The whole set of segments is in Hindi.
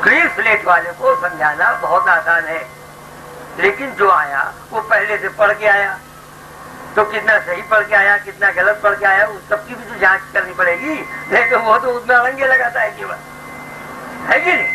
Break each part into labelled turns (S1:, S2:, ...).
S1: क्लीन स्लेट वाले को समझाना बहुत आसान है, लेकिन जो आया वो पहले से पढ़ के आया, तो कितना सही पढ़ के आया कितना गलत पढ़ के आया उस सबकी भी तो जांच करनी पड़ेगी, नहीं तो वो तो उतना रंगे लगाता है केवल, है कि नहीं?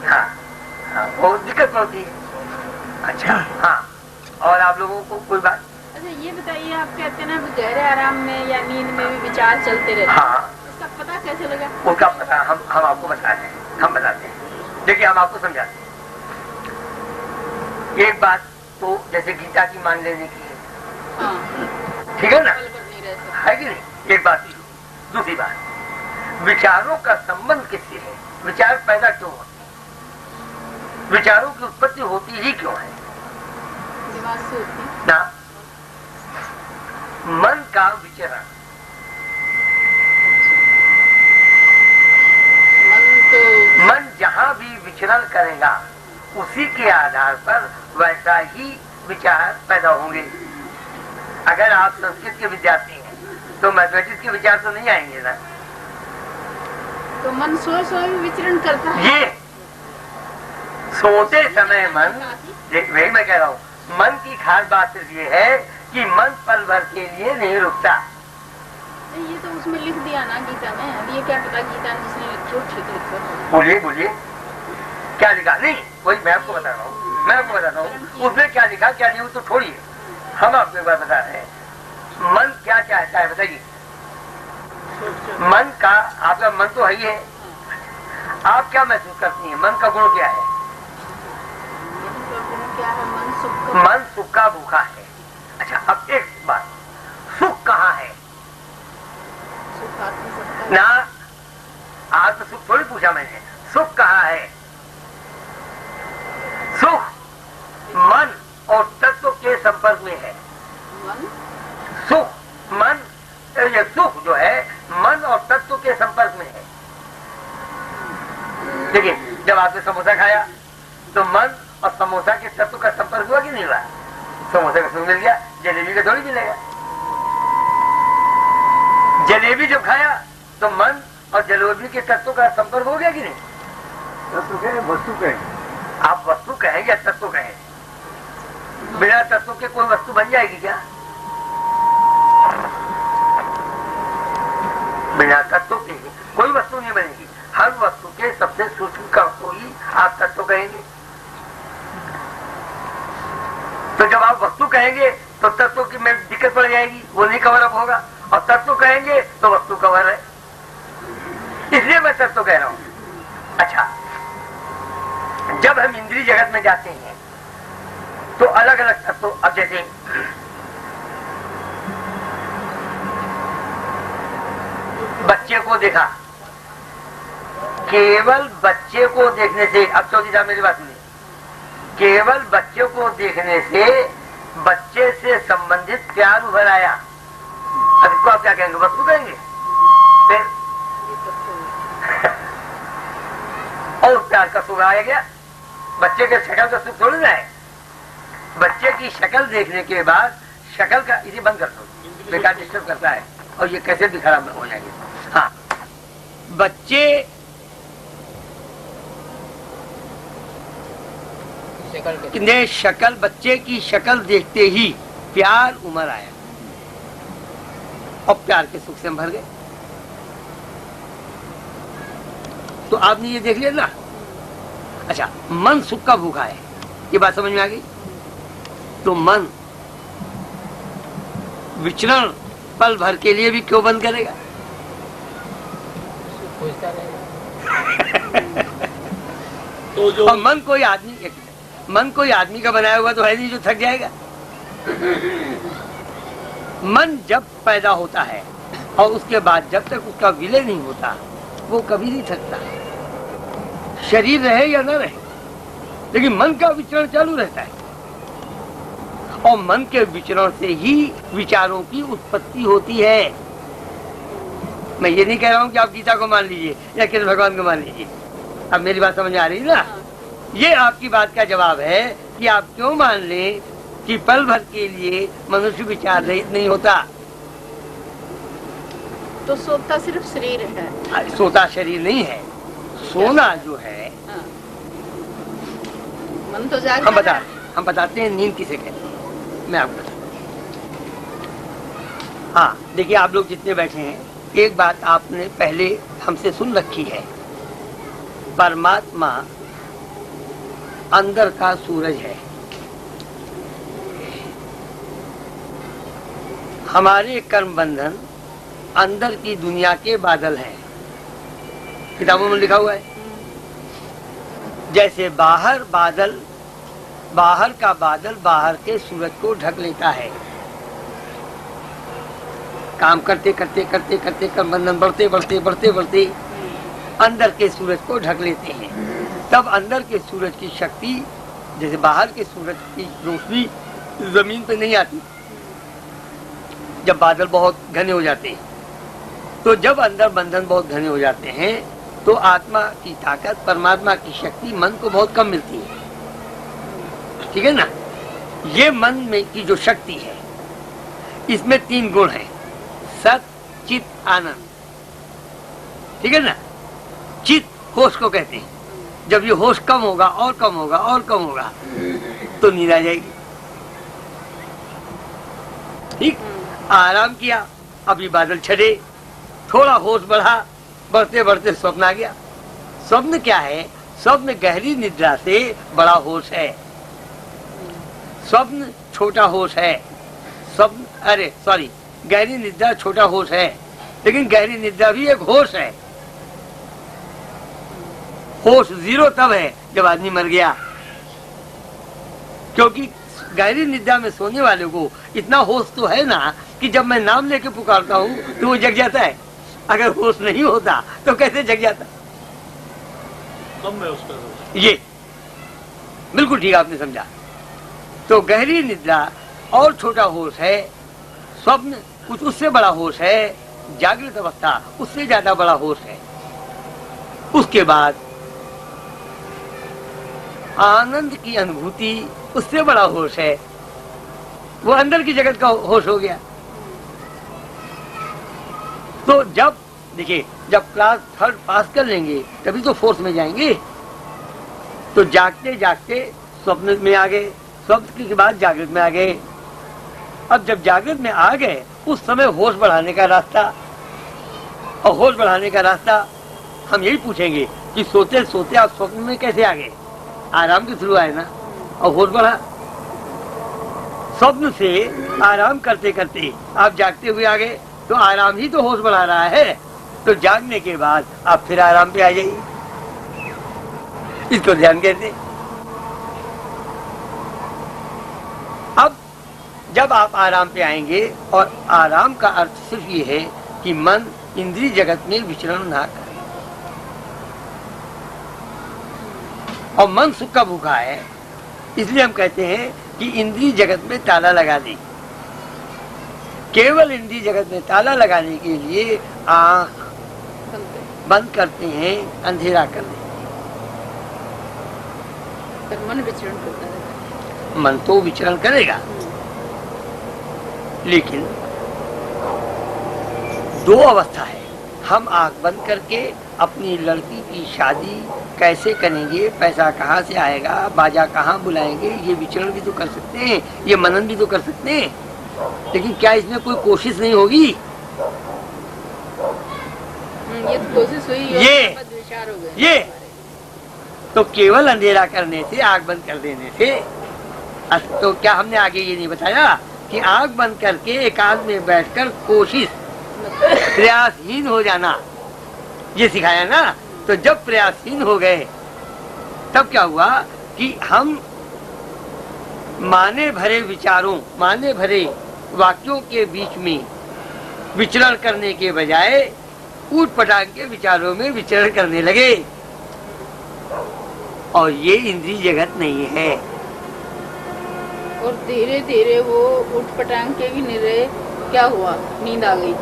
S1: हाँ हाँ, बहुत दिक्कत होती है। अच्छा हाँ, और आप लोगों को कोई बात?
S2: अच्छा ये बताइए, आप कहते हैं ना गहरे आराम में या नींद में भी विचार चलते रहते हैं,
S1: हाँ,
S2: उसका पता कैसे लगा?
S1: उसका पता हम आपको बताते हैं, हम बताते हैं। देखिए हम आपको समझाते हैं। एक बात तो जैसे गीता की मान लेने की है,
S2: हाँ,
S1: ठीक है ना,
S2: नहीं रहता
S1: है कि नहीं? एक बात। दूसरी बात, विचारों का संबंध किससे है? विचार पैदा क्यों होते हैं? विचारों की उत्पत्ति होती ही क्यों है?
S2: दिमाग से होती है
S1: ना, मन का विचरण। मन जहाँ भी विचरण करेगा उसी के आधार पर वैसा ही विचार पैदा होंगे। अगर आप संस्कृत के विद्यार्थी हैं तो मैथमेटिक्स के विचार तो नहीं आएंगे ना।
S2: तो मन सोए विचरण करता है।
S1: ये सोते समय मन, वही मैं कह रहा हूँ, मन की खास बात सिर्फ ये है कि मन पल भर के लिए नहीं रुकता।
S2: ये तो उसमें लिख दिया ना गीता में, अब ये क्या पता गीता में जिसने लिखो ठीक लिखो।
S1: बोलिए बोलिए, क्या लिखा? नहीं वही मैं आपको बता रहा हूँ, मैं आपको बताता हूँ उसमें क्या लिखा क्या नहीं, वो तो छोड़िए, हम आपको एक बात बता रहे हैं। मन क्या चाहता है बताइए? मन का, आपका मन तो है ही है, आप क्या महसूस करती हैं? मन का गुण क्या है? मन सुख का भूखा है। अच्छा अब एक बात, सुख कहाँ है? ना, आत्म सुख थोड़ी पूछा मैंने, सुख कहाँ है? सुख मन और तत्व के संपर्क में है। सुख मन, ये सुख जो है मन और तत्व के संपर्क में है। देखिए जब आपने समोसा खाया तो मन और समोसा के तत्व का संपर्क हुआ कि नहीं हुआ? समोसा का सुख मिल गया, जलेबी का थोड़ी मिलेगा। जलेबी जब खाया तो मन और जलेबी के तत्व का संपर्क हो गया कि नहीं? तत्व कहें वस्तु कहें, आप वस्तु कहें या तत्व कहें, बिना तत्व के कोई वस्तु बन जाएगी क्या? बिना तत्व के कोई वस्तु नहीं बनेगी। हर वस्तु के सबसे सूक्ष्म का को ही आप तत्व कहेंगे। तो जब आप वस्तु कहेंगे तो तत्व की में दिक्कत पड़ जाएगी, वो नहीं कवर अप होगा, और तत्व कहेंगे तो वस्तु कवर है, इसलिए मैं तत्व कह रहा हूं। अच्छा, जब हम इंद्रिय जगत में जाते हैं तो अलग अलग तत्व, अब जैसे बच्चे को देखा, केवल बच्चे को देखने से, अब चौधरी साहब मेरी बात सुनिए, केवल बच्चे को देखने से बच्चे से संबंधित प्यार उभर आया, अब इसको आप क्या कहेंगे? वस्तु कहेंगे। फिर और प्यार का सुख आ गया, बच्चे के शक्ल का सुख थोड़ी ना है। बच्चे की शक्ल देखने के बाद शक्ल का, इसे बंद कर दो, बेकार डिस्टर्ब करता है और ये कैसे भी खराब हो जाएंगे। हाँ, बच्चे ने शक्ल, बच्चे की शक्ल देखते ही प्यार उमड़ आया और प्यार के सुख से हम भर गए। तो आपने ये देख लिया ना। अच्छा, मन सुख का भूखा है, ये बात समझ में आ गई? तो मन विचरण पल भर के लिए भी क्यों बंद करेगा? तो जो मन कोई आदमी, मन कोई आदमी का बनाया हुआ तो है नहीं जो थक जाएगा। मन जब पैदा होता है और उसके बाद जब तक उसका विलय नहीं होता वो कभी नहीं थकता, शरीर रहे या न रहे, लेकिन मन का विचरण चालू रहता है और मन के विचरण से ही विचारों की उत्पत्ति होती है। मैं ये नहीं कह रहा हूं कि आप गीता को मान लीजिए या कृष्ण भगवान को मान लीजिए। अब मेरी बात समझ आ रही है ना? ये आपकी बात का जवाब है कि आप क्यों मान लें कि पल भर के लिए मनुष्य विचार रहित नहीं होता।
S2: तो सोता सिर्फ शरीर है?
S1: सोता शरीर नहीं है, सोना जो है
S2: मन तो जाग
S1: हम बताते हैं नींद किसे कहते हैं, मैं आपको बताता हूँ। हाँ देखिए, आप लोग जितने बैठे हैं, एक बात आपने पहले हमसे सुन रखी है, परमात्मा अंदर का सूरज है, हमारे कर्म बंधन अंदर की दुनिया के बादल हैं, किताबों में लिखा हुआ है। जैसे बाहर का बादल बाहर के सूरज को ढक लेता है, काम करते करते करते करते कर्म बंधन बढ़ते बढ़ते बढ़ते बढ़ते अंदर के सूरज को ढक लेते हैं, तब अंदर के सूरज की शक्ति, जैसे बाहर के सूरज की रोशनी जमीन पे नहीं आती, जब बादल बहुत घने हो जाते हैं, तो जब अंदर बंधन बहुत घने हो जाते हैं तो आत्मा की ताकत, परमात्मा की शक्ति मन को बहुत कम मिलती है, ठीक है ना। ये मन में की जो शक्ति है, इसमें 3 गुण हैं, सत चित आनंद, ठीक है ना। चित होश को कहते हैं, जब ये होश कम होगा और कम होगा और कम होगा तो नींद आ जाएगी, ठीक। आराम किया, अभी बादल छड़े, थोड़ा होश बढ़ा, बढ़ते बढ़ते स्वप्न आ गया। स्वप्न क्या है? स्वप्न गहरी निद्रा से बड़ा होश है, स्वप्न छोटा होश है। स्वप्न गहरी निद्रा छोटा होश है, लेकिन गहरी निद्रा भी एक होश है। होश 0 तब है जब आदमी मर गया, क्योंकि गहरी निद्रा में सोने वाले को इतना होश तो है ना कि जब मैं नाम लेके पुकारता हूँ तो वो जग जाता है। अगर होश नहीं होता तो कैसे जग जाता? ये बिल्कुल ठीक आपने समझा। तो गहरी निद्रा और छोटा होश है, स्वप्न कुछ उससे बड़ा होश है, जागृत अवस्था उससे ज्यादा बड़ा होश है। उसके बाद आनंद की अनुभूति उससे बड़ा होश है, वो अंदर की जगत का होश हो गया। तो जब देखिए, जब क्लास 3rd पास कर लेंगे तभी तो 4th में जाएंगे। तो जागते जागते स्वप्न में आ गए, स्वप्न के बाद जागृत में आ गए। अब जब जागृत में आ गए, उस समय होश बढ़ाने का रास्ता, और होश बढ़ाने का रास्ता हम यही पूछेंगे कि सोते सोते आप स्वप्न में कैसे आ गए? आराम के थ्रू आए ना, और होश बढ़ा। स्वप्न से आराम करते करते आप जागते हुए आ गए, तो आराम ही तो होश बढ़ा रहा है। तो जागने के बाद आप फिर आराम पे आ जाइए, इसको ध्यान कहते। अब जब आप आराम पे आएंगे, और आराम का अर्थ सिर्फ ये है कि मन इंद्रिय जगत में विचरण ना करे, और मन सुख का भूखा है, इसलिए हम कहते हैं कि इंद्रिय जगत में ताला लगा दें। केवल इंद्रिय जगत में ताला लगाने के लिए आंख बंद करते हैं, अंधेरा कर देते हैं।
S2: मन विचरण करता है,
S1: मन तो विचरण करेगा, लेकिन 2 अवस्था है। हम आंख बंद करके अपनी लड़की की शादी कैसे करेंगे, पैसा कहाँ से आएगा, बाजा कहाँ बुलाएंगे, ये विचरण भी तो कर सकते हैं, ये मनन भी तो कर सकते हैं। लेकिन क्या इसमें कोई कोशिश नहीं होगी?
S2: ये तो कोशिश हुई, विचार हो गए।
S1: ये तो केवल अंधेरा करने से, आंख बंद कर देने से। तो क्या हमने आगे ये नहीं बताया कि आंख बंद करके एकांत में बैठकर कोशिश, प्रयासहीन हो जाना, ये सिखाया ना। तो जब प्रयासहीन हो गए, तब क्या हुआ कि हम माने भरे विचारों, माने भरे वाक्यों के बीच में विचरण करने के बजाय ऊट पटांग के विचारों में विचरण करने लगे, और ये इंद्रिय जगत नहीं है।
S2: और धीरे धीरे वो ऊट पटांग के भी नहीं रहे, क्या हुआ? नींद आ गई।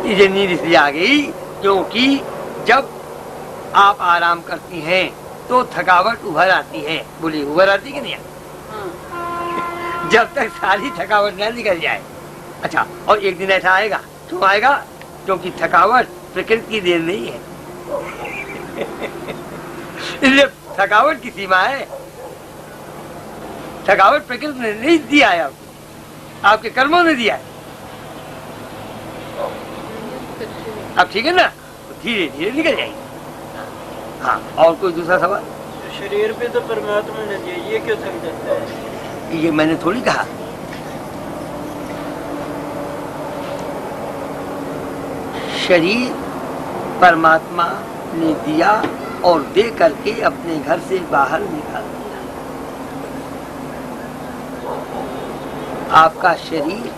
S1: ये नींद इसलिए आ गई क्योंकि जब आप आराम करती हैं तो थकावट उभर आती है। बोली उभर आती कि नहीं?
S2: हाँ।
S1: जब तक सारी थकावट न निकल जाए। अच्छा, और एक दिन ऐसा आएगा, क्यों आएगा? क्योंकि थकावट प्रकृति की देन नहीं है। इसलिए थकावट की सीमा है। थकावट प्रकृति ने नहीं दिया है आपको, आपके कर्मों ने दिया है। अब ठीक है ना, धीरे धीरे निकल जाएगी। हाँ, और कोई दूसरा सवाल?
S3: शरीर पे तो परमात्मा ने दिया, ये क्यों थक जाता है?
S1: ये मैंने थोड़ी कहा। शरीर परमात्मा ने दिया और दे करके अपने घर से बाहर निकाल दिया। आपका शरीर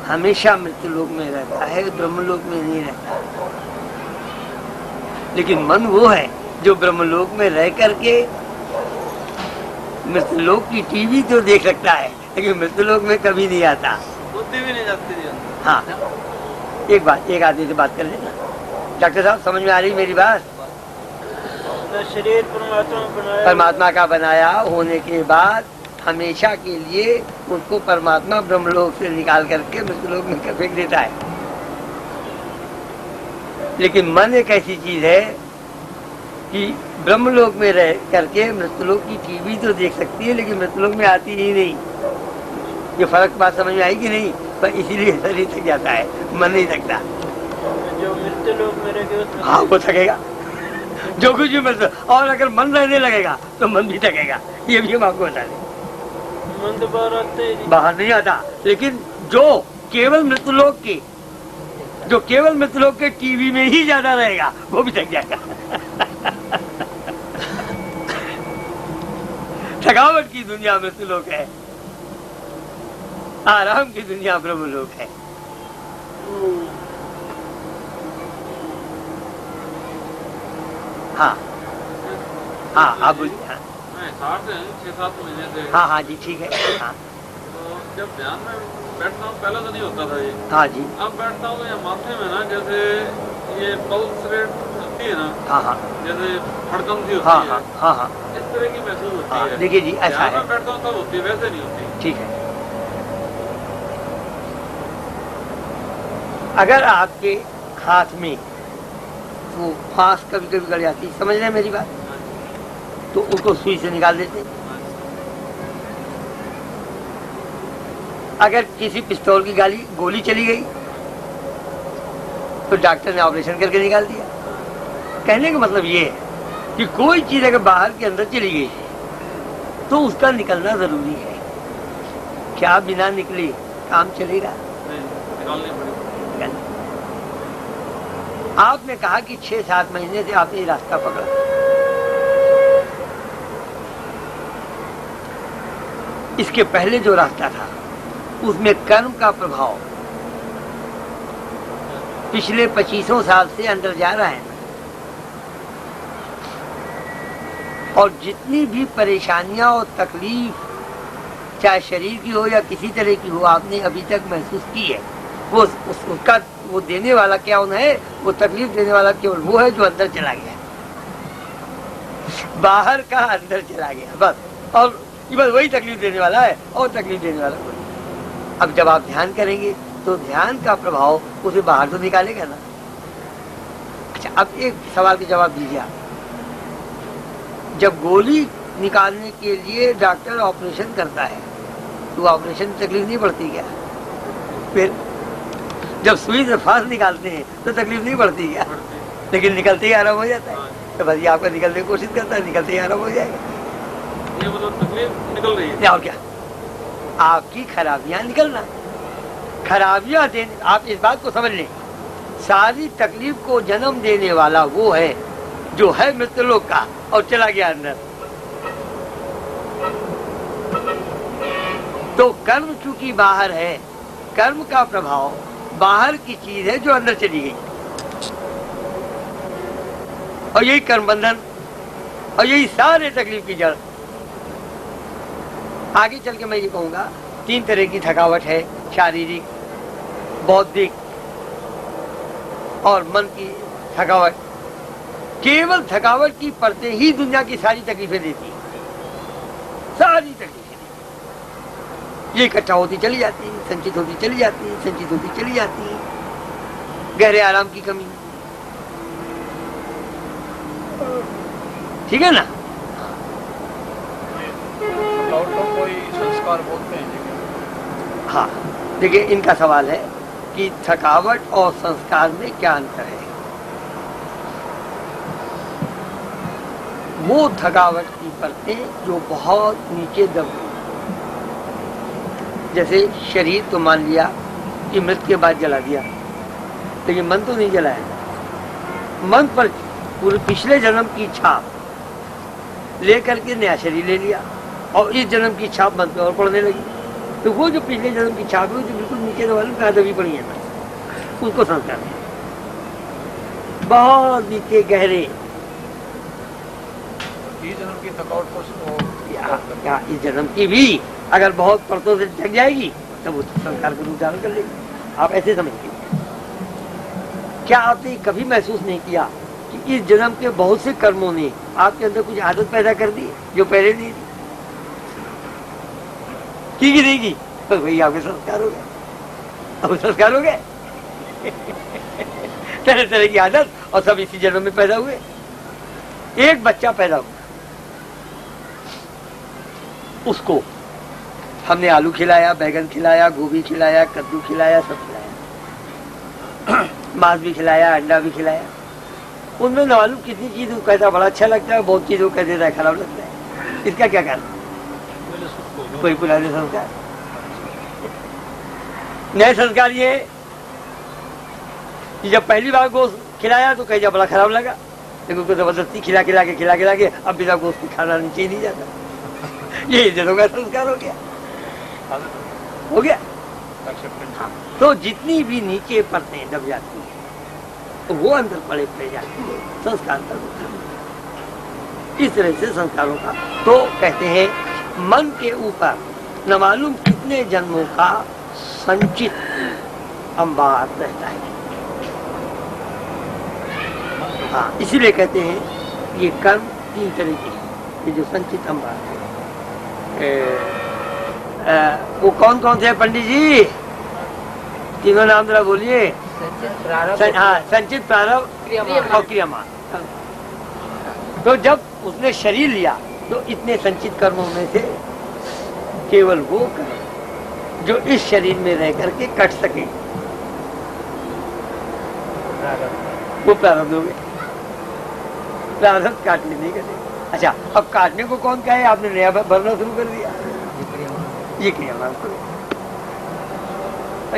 S1: हमेशा मृत्युलोक में रहता है, ब्रह्मलोक में नहीं रहता। लेकिन मन वो है जो ब्रह्मलोक में रह करके मृत्युलोक की टीवी तो देख सकता है, लेकिन मृत्युलोक में कभी नहीं आता।
S3: बुद्धि भी नहीं जाती।
S1: हाँ, एक बात, एक आदमी से बात कर लेना। डॉक्टर साहब, समझ में आ रही मेरी बात?
S3: शरीर
S1: परमात्मा का बनाया होने के बाद हमेशा के लिए उसको परमात्मा ब्रह्मलोक से निकाल करके मृत्युलोक में फेंक देता है। लेकिन मन एक ऐसी चीज है कि ब्रह्मलोक में रह करके मृत्युलोक की टीवी तो देख सकती है, लेकिन मृत्युलोक में आती ही नहीं। ये फर्क बात समझ में आई कि नहीं? पर इसीलिए शरीर थक जाता है, मन नहीं थकता।
S3: जो मृत्युलोक में रहेगा,
S1: हाँ, वो थकेगा जो कुछ भी मृत्यु। और अगर मन रहने लगेगा तो मन भी थकेगा। ये भी हम आपको बता दें।
S3: मन तो बाहर आते ही
S1: बाहर नहीं आता, लेकिन जो केवल मृत्युलोक के टीवी में ही ज्यादा रहेगा, वो भी थक जाएगा। थकावट की दुनिया मृत्युलोक है, आराम की दुनिया ब्रह्मलोक है। हाँ हाँ, आप बोलिए। हाँ
S4: 6-7 महीने से।
S1: हाँ हाँ जी, ठीक है। हाँ,
S4: तो जब ध्यान में बैठता हूँ, पहले तो नहीं होता था ये।
S1: हाँ जी।
S4: अब बैठता हूँ, ये माथे में ना जैसे ये पल्स रेट होती है ना,
S1: हाँ हाँ,
S4: जैसे धड़कन सी होती
S1: हाँ
S4: है।
S1: हाँ हाँ हाँ,
S4: इस तरह की महसूस होती
S1: हाँ,
S4: है।
S1: देखिए जी, ऐसा
S4: ध्यान
S1: है।
S4: में बैठता हूँ तब होती है, वैसे नहीं होती।
S1: ठीक है। अगर आपके हाथ में वो फांस कभी कभी गड़ जाती, समझ रहे हैं मेरी बात? तो उसको सुई से निकाल देते। अगर किसी पिस्तौल की गोली चली गई तो डॉक्टर ने ऑपरेशन करके निकाल दिया। कहने का मतलब ये है कि कोई चीज अगर बाहर के अंदर चली गई तो उसका निकलना जरूरी है। क्या बिना निकले काम चलेगा?
S4: निकालनी पड़ेगी।
S1: आपने कहा कि 6-7 महीने से आपने रास्ता पकड़ा। इसके पहले जो रास्ता था उसमें कर्म का प्रभाव पिछले 25 साल से अंदर जा रहा है। और जितनी भी परेशानियां और तकलीफ चाहे शरीर की हो या किसी तरह की हो, आपने अभी तक महसूस की है, वो उसका वो देने वाला क्या है? वो तकलीफ देने वाला केवल वो है जो अंदर चला गया, बाहर का अंदर चला गया बस। और केवल वही तकलीफ देने वाला है और तकलीफ देने वाला कोई। अब जब आप ध्यान करेंगे तो ध्यान का प्रभाव उसे बाहर तो निकालेगा ना। अच्छा, अब एक सवाल का जवाब दीजिए आप। जब गोली निकालने के लिए डॉक्टर ऑपरेशन करता है तो ऑपरेशन में तकलीफ नहीं पड़ती क्या? फिर जब सुई से फांस निकालते हैं तो तकलीफ नहीं पड़ती क्या? लेकिन निकलते ही आराम हो जाता है। तो भैया आपका निकलने की कोशिश करता है, निकलते ही आराम हो जाएगा।
S4: ये मतलब तकलीफ निकल रही है।
S1: और क्या? आपकी खराबियां निकलना, खराबियां देने। आप इस बात को समझ लें, सारी तकलीफ को जन्म देने वाला वो है जो है मृत्युलोक का और चला गया अंदर। तो कर्म चूंकि बाहर है, कर्म का प्रभाव बाहर की चीज है जो अंदर चली गई, और यही कर्म बंधन और यही सारे तकलीफ की जड़। आगे चल के मैं ये कहूंगा 3 तरह की थकावट है, शारीरिक, बौद्धिक और मन की थकावट। केवल थकावट की परतें ही दुनिया की सारी तकलीफें देती, सारी तकलीफें ये इकट्ठा होती चली जाती, संचित होती चली जाती, संचित होती चली जाती। गहरे आराम की कमी, ठीक है ना?
S4: संस्कार बोलते हैं।
S1: हाँ, देखिए इनका सवाल है कि थकावट और संस्कार में क्या अंतर है। वो थकावट की परतें जो बहुत नीचे दब गई, जैसे शरीर तो मान लिया कि मृत्यु के बाद जला दिया, लेकिन मन तो नहीं जलाया। मन पर पूरे पिछले जन्म की छाप लेकर के नया शरीर ले लिया और इस जन्म की छाप मन पे और पड़ने लगी। तो वो जो पिछले जन्म की छाप है जो बिल्कुल नीचे वाले दबी पड़ी है ना, उसको संस्कार है। बहुत नीचे गहरे
S4: इस जन्म की थकावट को
S1: या इस जन्म की भी अगर बहुत परतों से जग जाएगी तब वो संस्कार को रूप धारण कर लेगी। आप ऐसे समझिए, क्या आपने कभी महसूस नहीं किया कि इस जन्म के बहुत से कर्मों ने आपके अंदर कुछ आदत पैदा कर दी जो पहले नहीं थी? की नहीं की? तो वही आपके संस्कार हो गए। अब संस्कार हो गए तरह तरह की आदत, और सब इसी जन्म में पैदा हुए। एक बच्चा पैदा हुआ, उसको हमने आलू खिलाया, बैगन खिलाया, गोभी खिलाया, कद्दू खिलाया, सब खिलाया, मांस भी खिलाया, अंडा भी खिलाया। उनमें न मालूम कितनी चीज वो कहता बड़ा अच्छा लगता है, बहुत चीज वो कह देता है खराब लगता है। इसका क्या कारण? कोई पुराने संस्कार। नए संस्कार ये कि जब पहली बार गोश्त खिलाया तो कहीं बड़ा खराब लगा, लेकिन उसको जबरदस्ती खिला के अब बिना गोश्त की खाना नीचे नहीं जाता। ये जनों का संस्कार हो गया। हाँ, तो जितनी भी नीचे परतें दब जाती है तो वो अंदर पड़े जाती है, संस्कार का रूप। इस तरह से संस्कारों का तो कहते हैं मन के ऊपर न मालूम कितने जन्मों का संचित अंबार रहता है। हाँ, इसीलिए कहते हैं ये कर्म तीन तरह के, ये जो संचित अंबार है। वो कौन कौन से पंडित जी? तीनों नाम जरा बोलिए। संचित, प्रारब्ध और क्रियामान। तो जब उसने शरीर लिया तो इतने संचित कर्मों में से केवल वो कर्म जो इस शरीर में रह करके कट सके वो प्रारब्ध हो गए। प्रारब्ध काटने नहीं करते। अच्छा, अब काटने को कौन कहे? आपने नया भरना शुरू कर दिया, ये क्रियामान को।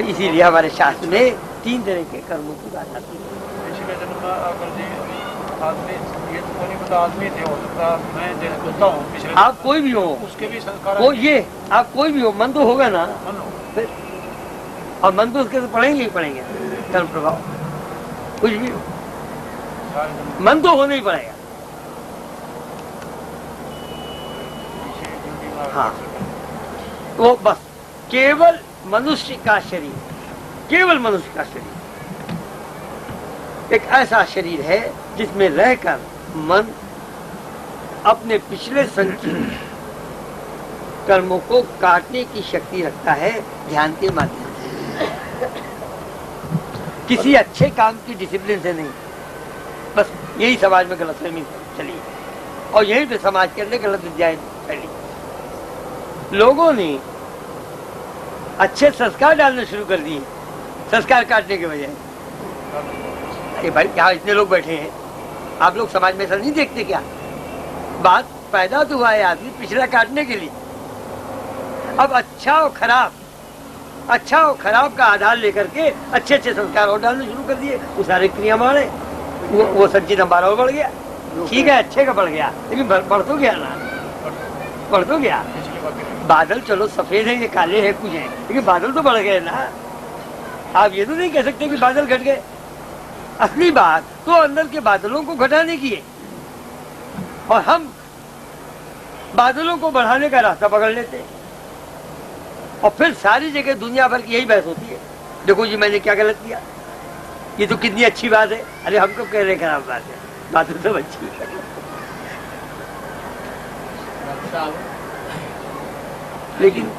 S1: इसीलिए हमारे शास्त्र में तीन तरह के कर्मों की बात आती है।
S4: पिछले जन्म में अगर जी आदमी, ये तो नहीं पता आदमी थे, हो सकता मैं जैसे होता हूँ पिछले,
S1: आप कोई भी हो,
S4: उसके भी संस्कार
S1: वो ये आप कोई भी हो, मन तो होगा ना,
S4: मन हो।
S1: और मन तो उसके तो पढ़ेंगे ही पढ़ेंगे, कर्म प्रभाव कुछ भी हो, मन तो होना ही पड़ेगा। हाँ, वो बस केवल मनुष्य का शरीर, केवल मनुष्य का शरीर एक ऐसा शरीर है जिसमें रहकर मन अपने पिछले संचित कर्मों को काटने की शक्ति रखता है ध्यान के माध्यम से, किसी अच्छे काम की डिसिप्लिन से नहीं। बस यही समाज में गलतफहमी चली और यही पे समाज के अंदर गलत विद्याएं फैली। लोगों ने अच्छे संस्कार डालने शुरू कर दिए संस्कार काटने के बजाय। अरे भाई, यहाँ इतने लोग बैठे हैं, आप लोग समाज में ऐसा नहीं देखते क्या? बात पैदा तो हुआ है आदमी पिछला काटने के लिए। अब अच्छा और खराब का आधार लेकर के अच्छे अच्छे संस्कार और डालने शुरू कर दिए। वो सारे क्रिया मारे, वो संचित अंबार और बढ़ गया। ठीक है, अच्छे का बढ़ गया, लेकिन बढ़ तो गया ना, बढ़ तो गया। बादल चलो सफेद है, ये काले हैं, कुछ है, लेकिन बादल तो बढ़ गए ना। आप ये तो नहीं कह सकते कि बादल घट गए। असली बात तो अंदर के बादलों को घटाने की है, और हम बादलों को बढ़ाने का रास्ता पकड़ लेते हैं। और फिर सारी जगह दुनिया भर की यही बहस होती है, देखो जी मैंने क्या गलत किया, ये तो कितनी अच्छी बात है। अरे हम कब कह रहे खराब बात है, बात तो सब अच्छी है। लेकिन